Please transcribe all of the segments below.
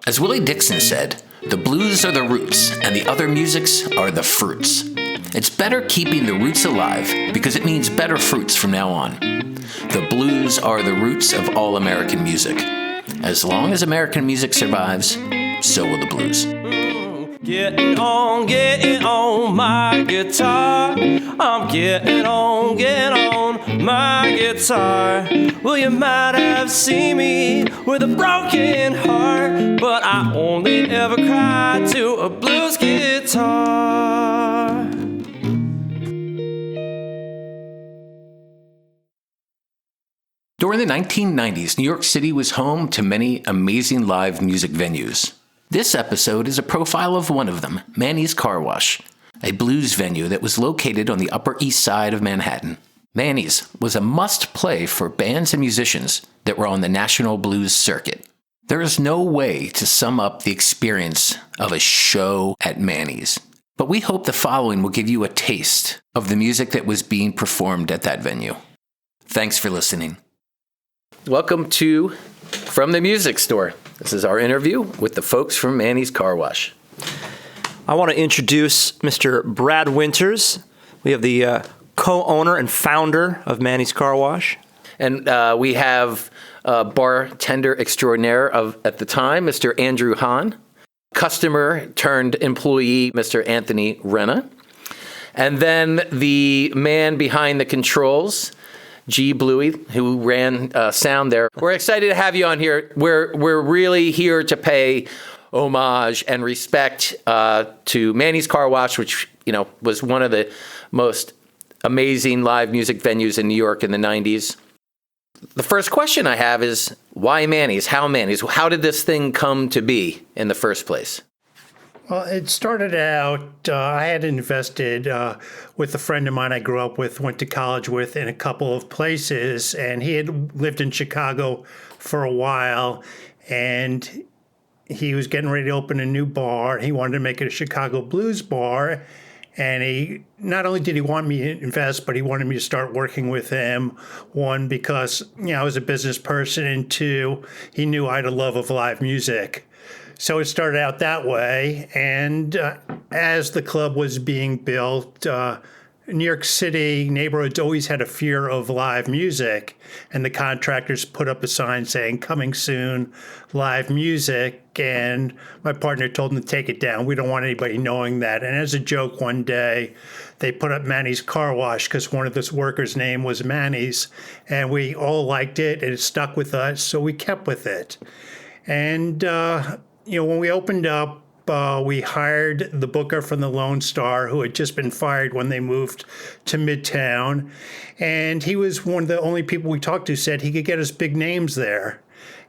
As Willie Dixon said, the blues are the roots and the other musics are the fruits. It's better keeping the roots alive because it means better fruits from now on. The blues are the roots of all American music. As long as American music survives, so will the blues. Getting on my guitar. I'm getting on my guitar. Well, you might have seen me with a broken heart, but I only ever cried to a blues guitar. During the 1990s, New York City was home to many amazing live music venues. This episode is a profile of one of them, Manny's Carwash, a blues venue that was located on the Upper East Side of Manhattan. Manny's was a must-play for bands and musicians that were on the national blues circuit. There is no way to sum up the experience of a show at Manny's, but we hope the following will give you a taste of the music that was being performed at that venue. Thanks for listening. Welcome to From the Music Store. This is our interview with the folks from Manny's Carwash. I want to introduce Mr. Brad Winters. We have the co-owner and founder of Manny's Carwash. And we have bartender extraordinaire at the time, Mr. Andrew Hahn. Customer turned employee, Mr. Anthony Rena. And then the man behind the controls, G. Bluey, who ran sound there. We're excited to have you on here. We're really here to pay homage and respect to Manny's Carwash, which was one of the most amazing live music venues in New York in the 90s. The first question I have is, why Manny's? How Manny's? How did this thing come to be in the first place? Well, it started out, I had invested with a friend of mine I grew up with, went to college with in a couple of places, and he had lived in Chicago for a while, and he was getting ready to open a new bar. He wanted to make it a Chicago blues bar, and he not only did he want me to invest, but he wanted me to start working with him. One, because I was a business person, and two, he knew I had a love of live music. So it started out that way, and as the club was being built, New York City neighborhoods always had a fear of live music, and the contractors put up a sign saying, "Coming soon, live music," and my partner told them to take it down. We don't want anybody knowing that. And as a joke one day, they put up Manny's Carwash because one of the workers' name was Manny's, and we all liked it, and it stuck with us, so we kept with it. And when we opened up, we hired the booker from the Lone Star, who had just been fired when they moved to Midtown. And he was one of the only people we talked to said he could get us big names there.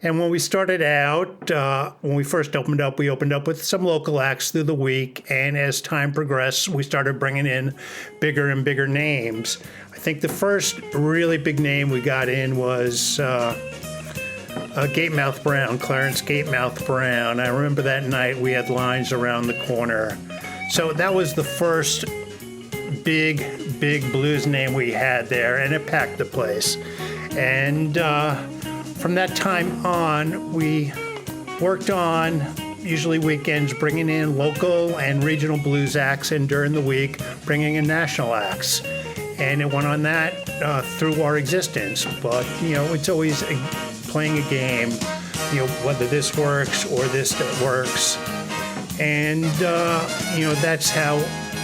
And when we started out, when we first opened up, we opened up with some local acts through the week. And as time progressed, we started bringing in bigger and bigger names. I think the first really big name we got in was Gatemouth Brown, Clarence Gatemouth Brown. I remember that night we had lines around the corner. So that was the first big blues name we had there, and it packed the place. And from that time on, we worked on, usually weekends, bringing in local and regional blues acts, and during the week, bringing in national acts. And it went on that through our existence. But, it's always playing a game, whether this works or this works. And, that's how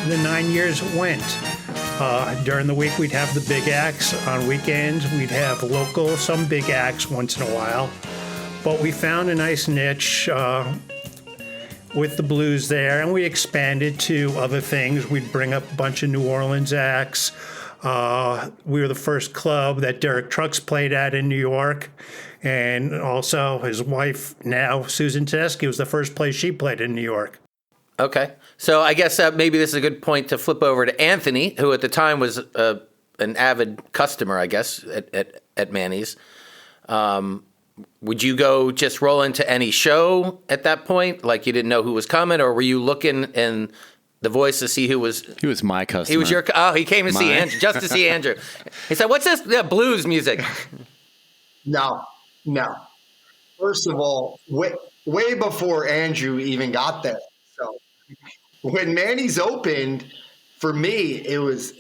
the 9 years went. During the week, we'd have the big acts. On weekends, we'd have local, some big acts once in a while. But we found a nice niche with the blues there, and we expanded to other things. We'd bring up a bunch of New Orleans acts. We were the first club that Derek Trucks played at in New York. And also his wife now, Susan Tedeschi, was the first place she played in New York. Okay. So I guess maybe this is a good point to flip over to Anthony, who at the time was an avid customer, I guess, at Manny's. Would you go just roll into any show at that point? Like you didn't know who was coming, or were you looking in the Voice to see who was? He was my customer. He was your. Oh, he came to see Andrew, just to see Andrew. He said, "What's this blues music?" No. First of all, way before Andrew even got there. So when Manny's opened, for me, it was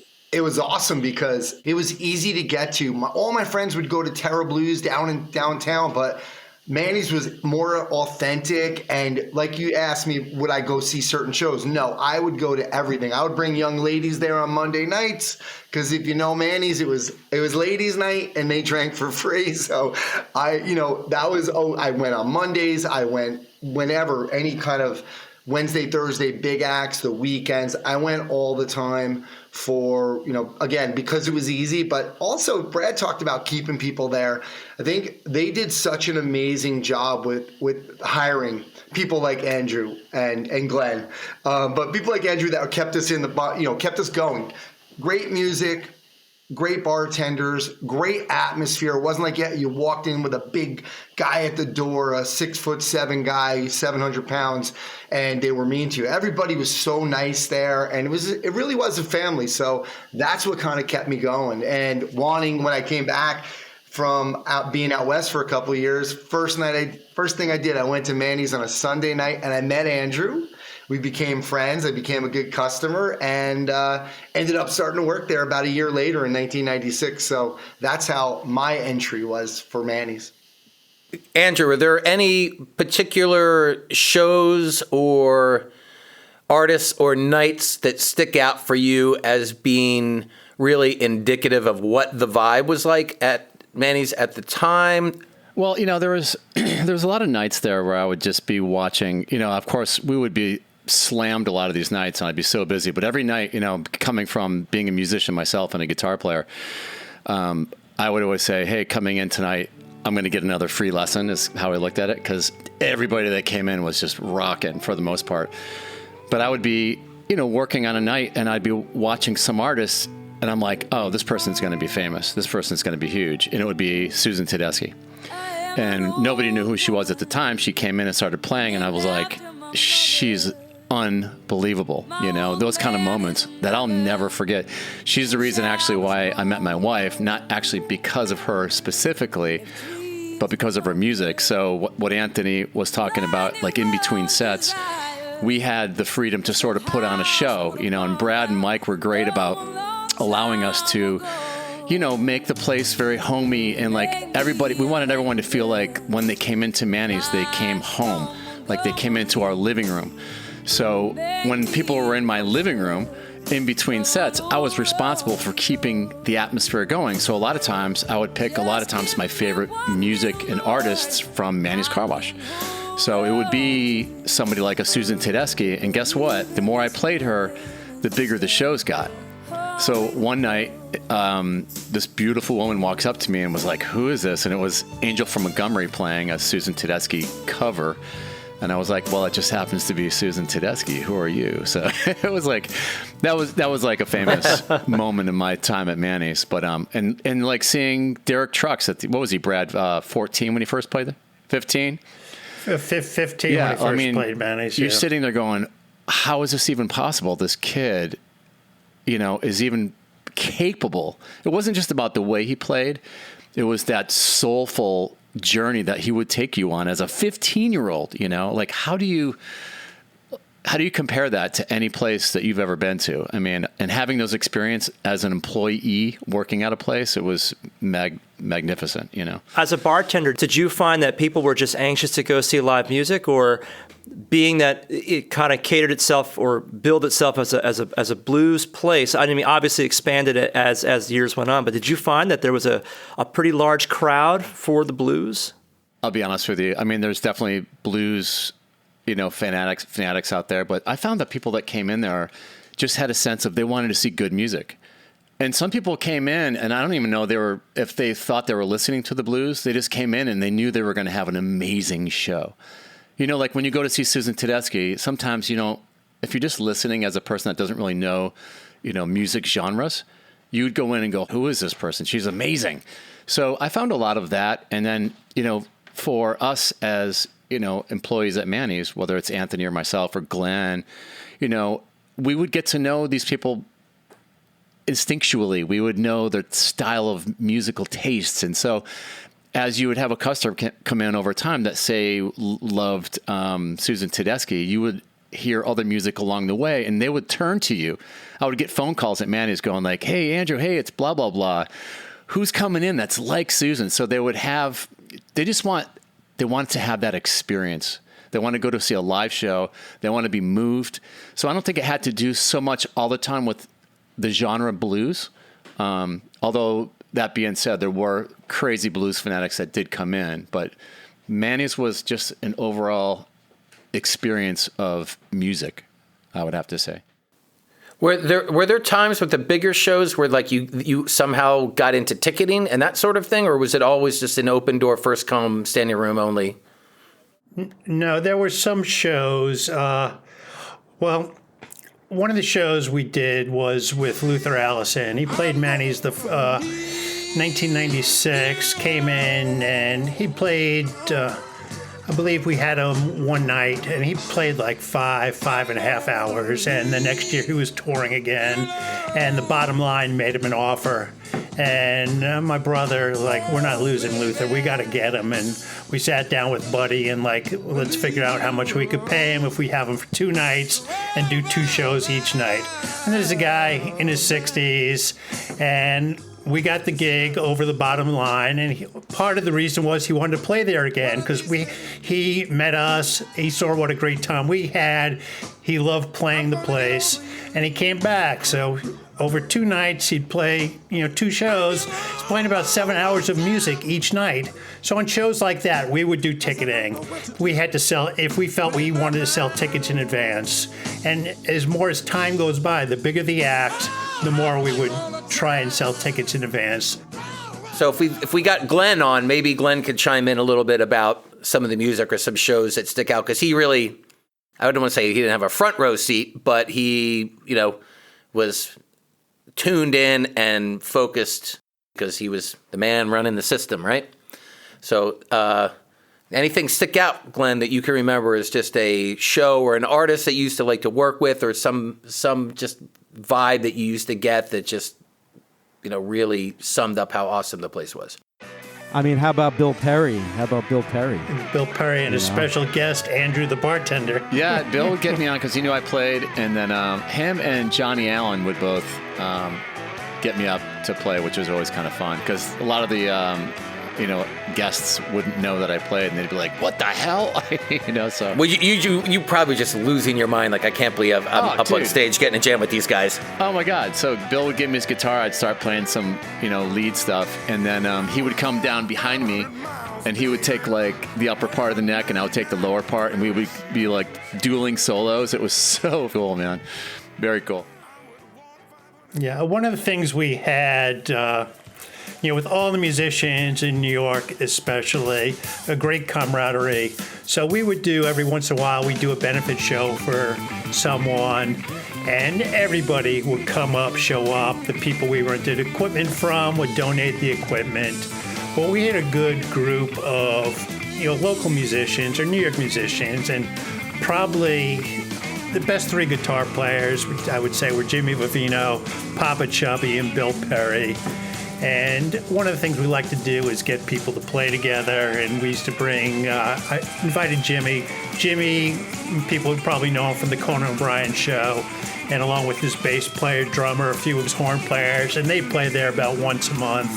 awesome because it was easy to get to. All my friends would go to Terra Blues downtown, but Manny's was more authentic. And like you asked me, would I go see certain shows? No, I would go to everything. I would bring young ladies there on Monday nights because if you know Manny's, it was ladies' night and they drank for free. So I went on Mondays. I went whenever, any kind of Wednesday, Thursday, big acts, the weekends. I went all the time for, again, because it was easy, but also Brad talked about keeping people there. I think they did such an amazing job with hiring people like Andrew and Glenn, but people like Andrew that kept us kept us going. Great music, great bartenders, great atmosphere. It wasn't like you walked in with a big guy at the door, a 6'7" guy, 700 pounds, and they were mean to you. Everybody was so nice there, and it really was a family. So that's what kind of kept me going and wanting, when I came back from being out west for a couple of years, first thing I did, I went to Manny's on a Sunday night and I met Andrew. We became friends. I became a good customer and ended up starting to work there about a year later in 1996. So that's how my entry was for Manny's. Andrew, are there any particular shows or artists or nights that stick out for you as being really indicative of what the vibe was like at Manny's at the time? Well, there was a lot of nights there where I would just be watching. Of course, we would be slammed a lot of these nights, and I'd be so busy. But every night, coming from being a musician myself and a guitar player, I would always say, "Hey, coming in tonight, I'm going to get another free lesson," is how I looked at it, because everybody that came in was just rocking for the most part. But I would be, working on a night, and I'd be watching some artists, and I'm like, "Oh, this person's going to be famous. This person's going to be huge," and it would be Susan Tedeschi. And nobody knew who she was at the time. She came in and started playing, and I was like, she's unbelievable. Those kind of moments that I'll never forget. She's the reason actually why I met my wife, not actually because of her specifically, but because of her music. So what Anthony was talking about, like in between sets, we had the freedom to sort of put on a show, and Brad and Mike were great about allowing us to make the place very homey, and we wanted everyone to feel like when they came into Manny's, they came home, like they came into our living room. So when people were in my living room, in between sets, I was responsible for keeping the atmosphere going. So a lot of times I would pick my favorite music and artists from Manny's Carwash. So it would be somebody like a Susan Tedeschi, and guess what? The more I played her, the bigger the shows got. So one night, this beautiful woman walks up to me and was like, "Who is this?" And it was Angel from Montgomery playing a Susan Tedeschi cover. And I was like, "Well, it just happens to be Susan Tedeschi. Who are you?" So it was like, that was like a famous moment in my time at Manny's. But and like seeing Derek Trucks what was he, Brad? 14 when he first played there? 15? 15 when he first played Manny's. You're sitting there going, "How is this even possible? This kid, is even capable." It wasn't just about the way he played. It was that soulful journey that he would take you on as a 15-year-old, like how do you compare that to any place that you've ever been to? I mean, and having those experience as an employee working at a place, it was magnificent, As a bartender, did you find that people were just anxious to go see live music, or being that it kind of catered itself or billed itself as a blues place? I mean, obviously expanded it as years went on, but did you find that there was a pretty large crowd for the blues? I'll be honest with you. I mean, there's definitely blues, fanatics out there, but I found that people that came in there just had a sense of they wanted to see good music. And some people came in, and I don't even know if they thought they were listening to the blues. They just came in and they knew they were going to have an amazing show. Like when you go to see Susan Tedeschi, sometimes, if you're just listening as a person that doesn't really know, music genres, you'd go in and go, "Who is this person? She's amazing." So I found a lot of that. And then, for us as, employees at Manny's, whether it's Anthony or myself or Glenn, we would get to know these people instinctually. We would know their style of musical tastes. And so as you would have a customer come in over time that say loved Susan Tedeschi, you would hear other music along the way, and they would turn to you. I would get phone calls at Manny's going like, "Hey, Andrew, hey, it's blah, blah, blah. Who's coming in that's like Susan?" So they wanted to have that experience. They want to go to see a live show. They want to be moved. So I don't think it had to do so much all the time with the genre blues. Although that being said, there were crazy blues fanatics that did come in, but Manny's was just an overall experience of music, I would have to say. Were there times with the bigger shows where like you somehow got into ticketing and that sort of thing, or was it always just an open door, first come, standing room only? No, there were some shows. Well, one of the shows we did was with Luther Allison. He played Manny's the 1996, came in and he played. I believe we had him one night, and he played like 5.5 hours, and the next year he was touring again, and the Bottom Line made him an offer. And my brother, like, we're not losing Luther, we got to get him. And we sat down with Buddy and, like, let's figure out how much we could pay him if we have him for 2 nights and do 2 shows each night. And there's a guy in his 60s, and we got the gig over the Bottom Line, and part of the reason was he wanted to play there again because he met us. He saw what a great time we had. He loved playing the place, and he came back. So over 2 nights, he'd play 2 shows. He's playing about 7 hours of music each night. So on shows like that, we would do ticketing. We had to sell if we felt we wanted to sell tickets in advance. And as time goes by, the bigger the act, the more we would try and sell tickets in advance. So if we got Glenn on, maybe Glenn could chime in a little bit about some of the music or some shows that stick out, because he really, I don't want to say he didn't have a front row seat, but he, was tuned in and focused because he was the man running the system, right? So anything stick out, Glenn, that you can remember as just a show or an artist that you used to like to work with, or some just vibe that you used to get that just really summed up how awesome the place was? I mean, how about Bill Perry? Bill Perry and a special guest, Andrew the bartender. Yeah, Bill would get me on because he knew I played, and then him and Johnny Allen would both get me up to play, which was always kind of fun because a lot of the guests wouldn't know that I played, and they'd be like, "What the hell?" So. Well, you probably just losing your mind. Like, I can't believe I'm up on stage getting a jam with these guys. Oh my God! So Bill would give me his guitar. I'd start playing some lead stuff, and then he would come down behind me, and he would take like the upper part of the neck, and I would take the lower part, and we would be like dueling solos. It was so cool, man. Very cool. Yeah, one of the things we had. With all the musicians in New York, especially, a great camaraderie. So we would do, every once in a while, we'd do a benefit show for someone, and everybody would come up, show up. The people we rented equipment from would donate the equipment. Well, we had a good group of, local musicians or New York musicians, and probably the best 3 guitar players, I would say, were Jimmy Vivino, Poppa Chubbie, and Bill Perry. And one of the things we like to do is get people to play together, and we used to bring, I invited Jimmy. Jimmy, people would probably know him from the Conan O'Brien show, and along with his bass player, drummer, a few of his horn players, and they play there about once a month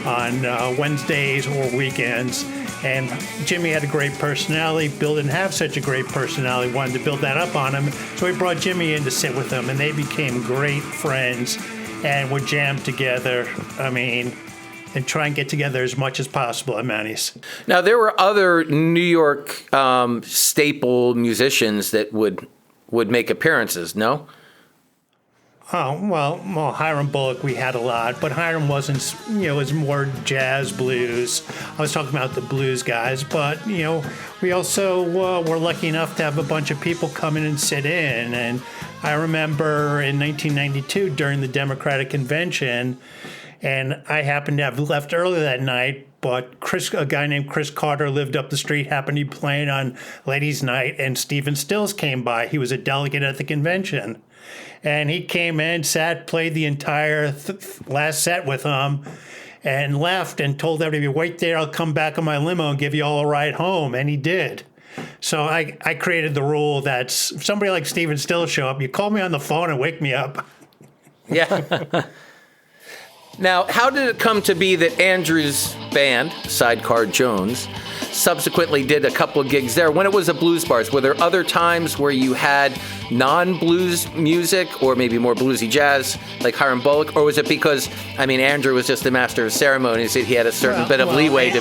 on Wednesdays or weekends. And Jimmy had a great personality. Bill didn't have such a great personality, wanted to build that up on him, so we brought Jimmy in to sit with him, and they became great friends. And would jam together, and try and get together as much as possible at Manny's. Now, there were other New York staple musicians that would make appearances, no? Oh, well, Hiram Bullock, we had a lot, but Hiram wasn't, it was more jazz, blues. I was talking about the blues guys, but, we also were lucky enough to have a bunch of people come in and sit in. And I remember in 1992 during the Democratic Convention, and I happened to have left early that night, but a guy named Chris Carter lived up the street, happened to be playing on Ladies' Night, and Stephen Stills came by. He was a delegate at the convention. And he came in, sat, played the entire last set with him. and left and told everybody, wait there, I'll come back in my limo and give you all a ride home. And he did. So I created the rule that if somebody like Steven Still show up, you call me on the phone and wake me up. Yeah. Now, how did it come to be that Andrew's band, Sidecar Jones, subsequently did a couple of gigs there when it was a blues bars? Were there other times where you had non-blues music or maybe more bluesy jazz like Hiram Bullock? Or was it because, Andrew was just the master of ceremonies, that he had a certain bit of leeway to...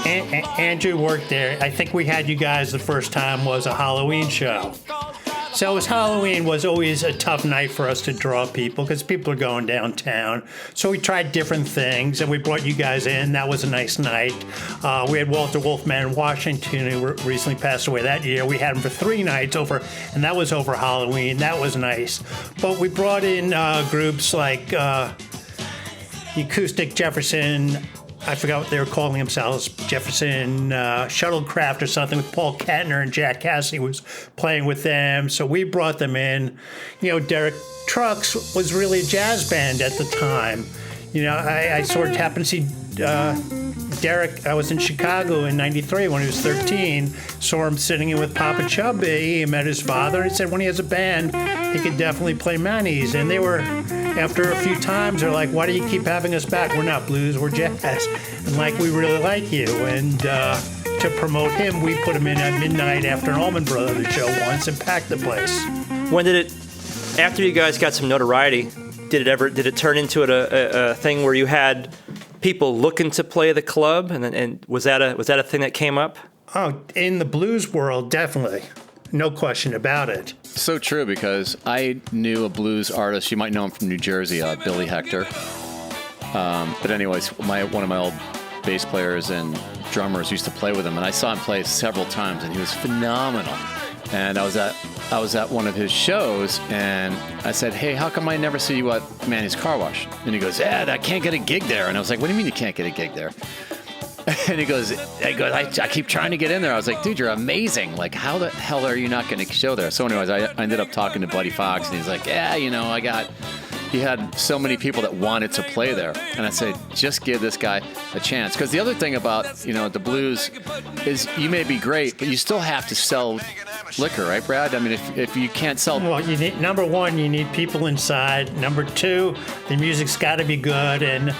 Andrew worked there. I think we had you guys the first time was a Halloween show. So Halloween was always a tough night for us to draw people because people are going downtown. So we tried different things, and we brought you guys in. That was a nice night. We had Walter Wolfman Washington, who recently passed away that year. We had him for 3 nights and that was over Halloween. That was nice. But we brought in groups like the Acoustic Jefferson, I forgot what they were calling themselves, Jefferson Shuttlecraft or something, with Paul Katner and Jack Cassidy was playing with them. So we brought them in. Derek Trucks was really a jazz band at the time. I sort of happened to see Derek. I was in Chicago in '93 when he was 13. Saw him sitting in with Poppa Chubbie. He met his father. He said when he has a band, he could definitely play Manny's. And they were, after a few times, they're like, why do you keep having us back? We're not blues, we're jazz. And we really like you. And to promote him, we put him in at midnight after an Allman Brothers show once and packed the place. When did it, after you guys got some notoriety, did it turn into a thing where you had people looking to play the club, and was that a thing that came up? Oh, in the blues world, definitely, no question about it. So true, because I knew a blues artist. You might know him from New Jersey, Billy Hector. But anyways, one of my old bass players and drummers used to play with him, and I saw him play several times, and he was phenomenal. And I was at one of his shows, and I said, hey, how come I never see you at Manny's Carwash? And he goes, I can't get a gig there. And I was like, what do you mean you can't get a gig there? And he goes, I keep trying to get in there. I was like, dude, you're amazing. Like, how the hell are you not going to show there? So anyways, I ended up talking to Buddy Fox, and he's like, he had so many people that wanted to play there. And I said, just give this guy a chance. Because the other thing about, the blues is you may be great, but you still have to sell liquor, right, Brad? If you can't sell... Well, you need, number one, you need people inside. Number two, the music's got to be good. And,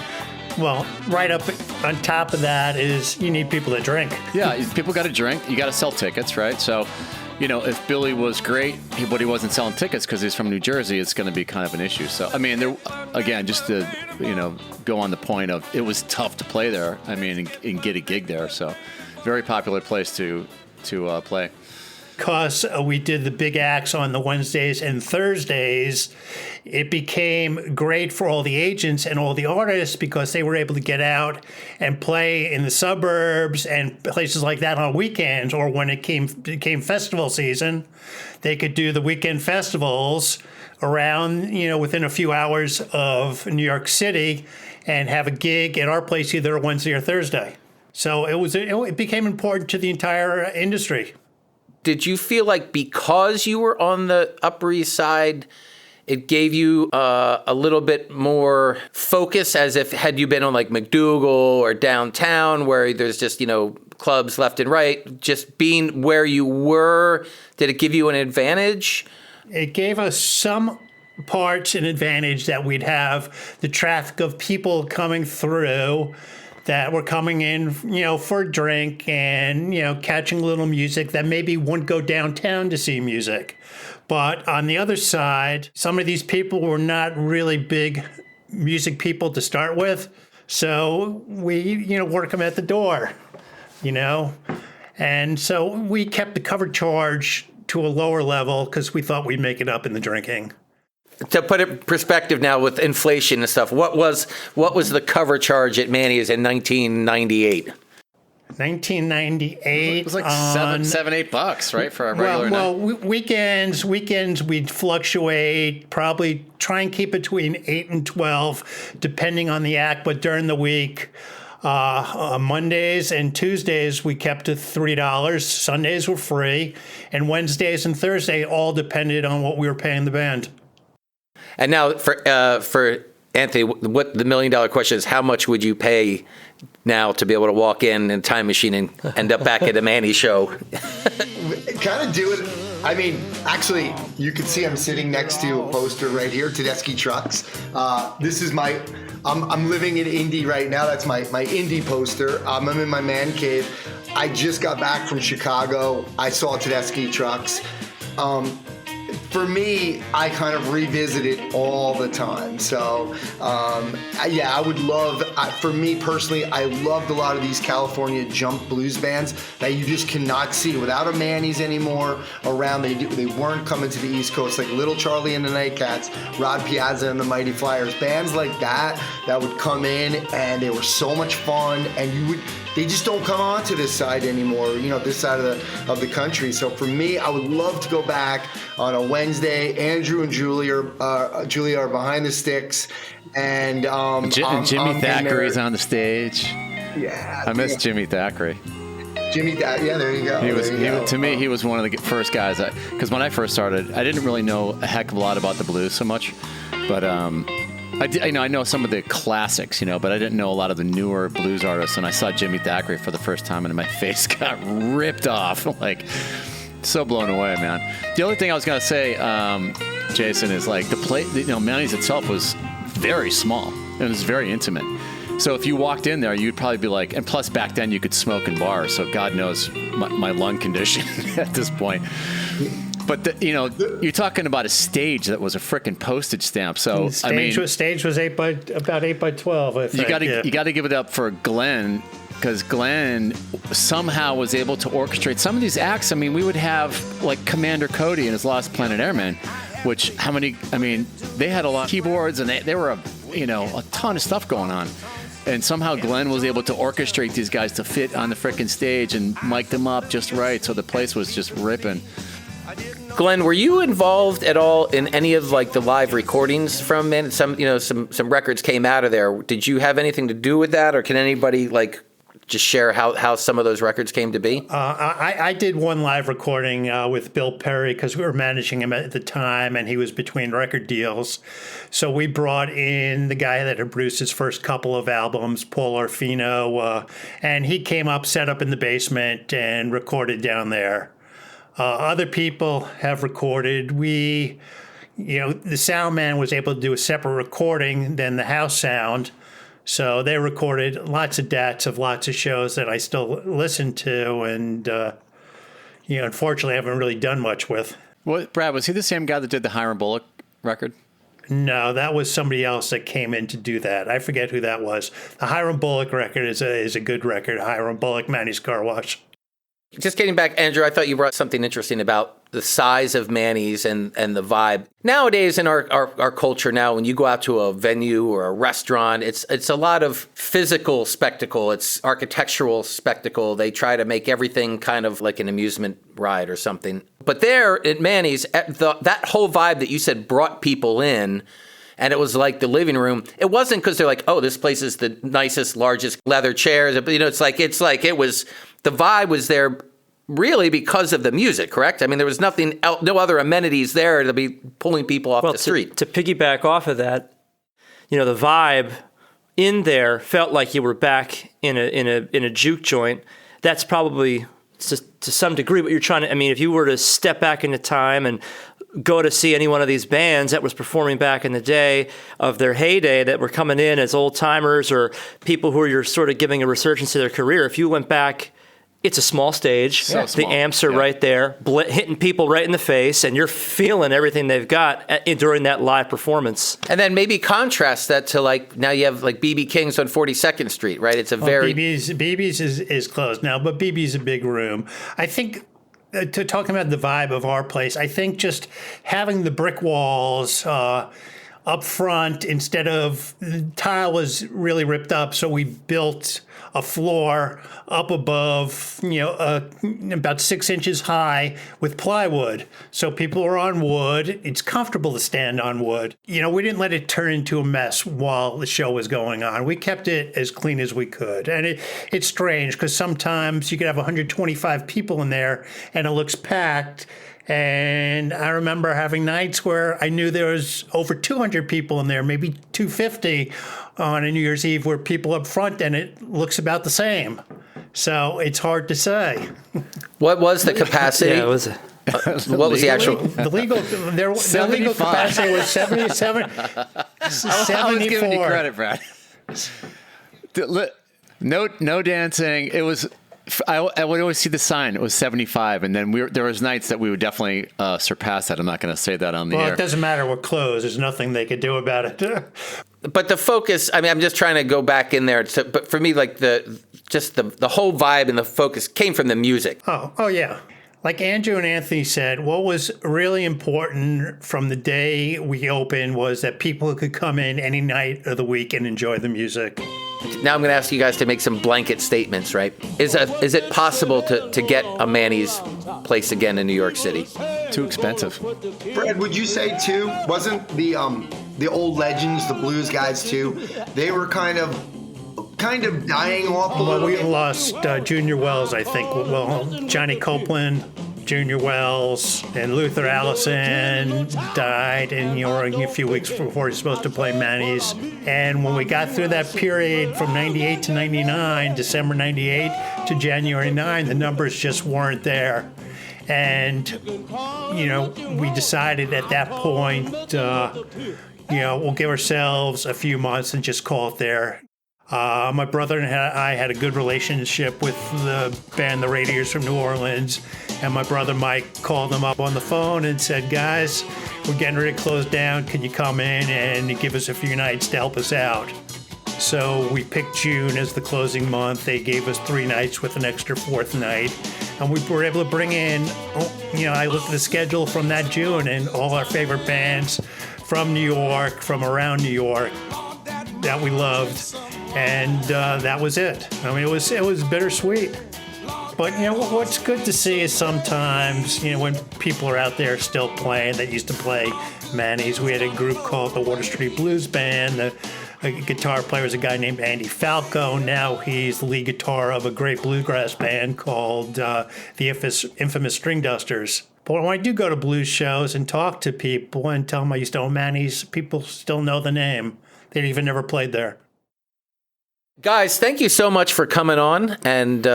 well, right up on top of that is you need people to drink. Yeah, people got to drink. You got to sell tickets, right? So... if Billy was great, but he wasn't selling tickets because he's from New Jersey, it's going to be kind of an issue. So, there, again, just to, go on the point of it was tough to play there, and get a gig there. So, very popular place to play. Because we did the big acts on the Wednesdays and Thursdays, it became great for all the agents and all the artists because they were able to get out and play in the suburbs and places like that on weekends, or when it became festival season, they could do the weekend festivals around, within a few hours of New York City and have a gig at our place either Wednesday or Thursday. So it became important to the entire industry. Did you feel like because you were on the Upper East Side, it gave you a little bit more focus, as if had you been on like McDougal or downtown where there's just, clubs left and right, just being where you were, did it give you an advantage? It gave us some parts an advantage that we'd have the traffic of people coming through that were coming in, for a drink and, catching a little music that maybe wouldn't go downtown to see music. But on the other side, some of these people were not really big music people to start with. So we, work them at the door, And so we kept the cover charge to a lower level because we thought we'd make it up in the drinking. To put it in perspective now with inflation and stuff, what was the cover charge at Manny's in 1998? 1998. It was like $7-8, right, for a regular night? Well, weekends we'd fluctuate, probably try and keep between 8 and 12, depending on the act. But during the week, Mondays and Tuesdays we kept to $3. Sundays were free, and Wednesdays and Thursday all depended on what we were paying the band. And now for Anthony, what the $1 million question is, how much would you pay now to be able to walk in a time machine and end up back at a Manny show? Kind of do it. I mean, actually, you can see I'm sitting next to a poster right here, Tedeschi Trucks. This is I'm living in Indy right now. That's my Indy poster. I'm in my man cave. I just got back from Chicago. I saw Tedeschi Trucks. For me, I kind of revisit it all the time. So, yeah, I would love, for me personally, I loved a lot of these California jump blues bands that you just cannot see without a Manny's anymore around. They weren't coming to the East Coast, like Little Charlie and the Nitecats, Rod Piazza and the Mighty Flyers, bands like that would come in and they were so much fun, and they just don't come on to this side anymore, this side of the country. So for me, I would love to go back on a Wednesday. Andrew and Julia are behind the sticks, and Jimmy Thackeray's on the stage. Yeah, I miss Jimmy Thackeray. Yeah, there you go. To me, he was one of the first guys because when I first started, I didn't really know a heck of a lot about the blues so much, but I know some of the classics, but I didn't know a lot of the newer blues artists. And I saw Jimmy Thackeray for the first time, and my face got ripped off. Like, so blown away, man. The only thing I was gonna say, Jason, is like the place. Manny's itself was very small and it was very intimate. So if you walked in there, you'd probably be like, and plus back then you could smoke in bars. So God knows my lung condition at this point. But you're talking about a stage that was a frickin' postage stamp. So stage was about 8 by 12. I think. You got to give it up for Glenn, because Glenn somehow was able to orchestrate some of these acts. I mean, we would have like Commander Cody and his Lost Planet Airmen, which they had a lot of keyboards and they were a ton of stuff going on. And somehow Glenn was able to orchestrate these guys to fit on the frickin' stage and mic them up just right, so the place was just ripping. Glenn, were you involved at all in any of like the live recordings from Manny? Some records came out of there. Did you have anything to do with that, or can anybody like just share how some of those records came to be? I did one live recording with Bill Perry because we were managing him at the time, and he was between record deals. So we brought in the guy that had produced his first couple of albums, Paul Orfino, and he came up, set up in the basement, and recorded down there. Other people have recorded. The sound man was able to do a separate recording than the house sound. So they recorded lots of dats of lots of shows that I still listen to, and unfortunately I haven't really done much with. What, Brad, was he the same guy that did the Hiram Bullock record? No, that was somebody else that came in to do that. I forget who that was. The Hiram Bullock record is a good record. Hiram Bullock, Manny's Carwash. Just getting back, Andrew, I thought you brought something interesting about the size of Manny's and the vibe. Nowadays in our culture now, when you go out to a venue or a restaurant, it's a lot of physical spectacle. It's architectural spectacle. They try to make everything kind of like an amusement ride or something. But there at Manny's, that whole vibe that you said brought people in, and it was like the living room. It wasn't because they're like, oh, this place is the nicest, largest leather chairs. It's like it was, the vibe was there really because of the music, correct? I mean, there was nothing else, no other amenities there to be pulling people off the street. To piggyback off of that, the vibe in there felt like you were back in a juke joint. That's probably to some degree what you're trying to. I mean, if you were to step back into time and go to see any one of these bands that was performing back in the day of their heyday that were coming in as old timers or people who you're sort of giving a resurgence to their career, if you went back, it's a small stage. So the amps are right there, hitting people right in the face, and you're feeling everything they've got during that live performance. And then maybe contrast that to like, now you have like BB King's on 42nd Street, right? It's a very... BB's is closed now, but BB's a big room. I think... to talking about the vibe of our place, I think just having the brick walls up front instead of the tile was really ripped up, so we built a floor up above, about 6 inches high with plywood. So people are on wood. It's comfortable to stand on wood. We didn't let it turn into a mess while the show was going on. We kept it as clean as we could. And it's strange because sometimes you could have 125 people in there and it looks packed. And I remember having nights where I knew there was over 200 people in there, maybe 250 on a New Year's Eve, where people up front, and it looks about the same. So it's hard to say. What was the capacity? Yeah, it was. What was the actual? The legal capacity was 77. I was giving you credit, Brad. No dancing. It was. I would always see the sign. It was 75, and then there was nights that we would definitely surpass that. I'm not going to say that on the air. Well, it doesn't matter. We're closed. There's nothing they could do about it. But the focus. I mean, I'm just trying to go back in there. But for me, like the whole vibe and the focus came from the music. Oh yeah. Like Andrew and Anthony said, what was really important from the day we opened was that people could come in any night of the week and enjoy the music. Now I'm going to ask you guys to make some blanket statements, right? Is it possible to get a Manny's place again in New York City? Too expensive. Fred, would you say too? Wasn't the old legends, the blues guys too? They were kind of dying off a little We bit. lost Junior Wells, I think. Well, Johnny Copeland, Junior Wells, and Luther Allison died a few weeks before he was supposed to play Manny's. And when we got through that period from 98 to 99, December 98 to January 9, the numbers just weren't there. And, we decided at that point, we'll give ourselves a few months and just call it there. My brother and I had a good relationship with the band, the Radiators from New Orleans, and my brother Mike called them up on the phone and said, guys, we're getting ready to close down. Can you come in and give us a few nights to help us out? So we picked June as the closing month. They gave us 3 nights with an extra 4th night. And we were able to bring in, I looked at the schedule from that June, and all our favorite bands from New York, from around New York, that we loved. And that was it. I mean, it was bittersweet. But, what's good to see is sometimes, when people are out there still playing that used to play Manny's. We had a group called the Water Street Blues Band. The guitar player was a guy named Andy Falco. Now he's the lead guitar of a great bluegrass band called the infamous String Dusters. But when I do go to blues shows and talk to people and tell them I used to own Manny's, people still know the name. They'd even never played there. Guys, thank you so much for coming on. And,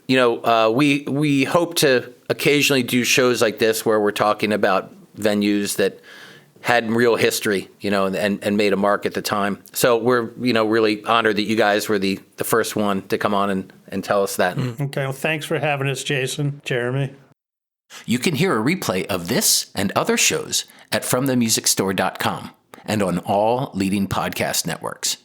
we hope to occasionally do shows like this where we're talking about venues that had real history, and made a mark at the time. So we're, really honored that you guys were the first one to come on and tell us that. Okay, well, thanks for having us, Jason, Jeremy. You can hear a replay of this and other shows at FromTheMusicStore.com and on all leading podcast networks.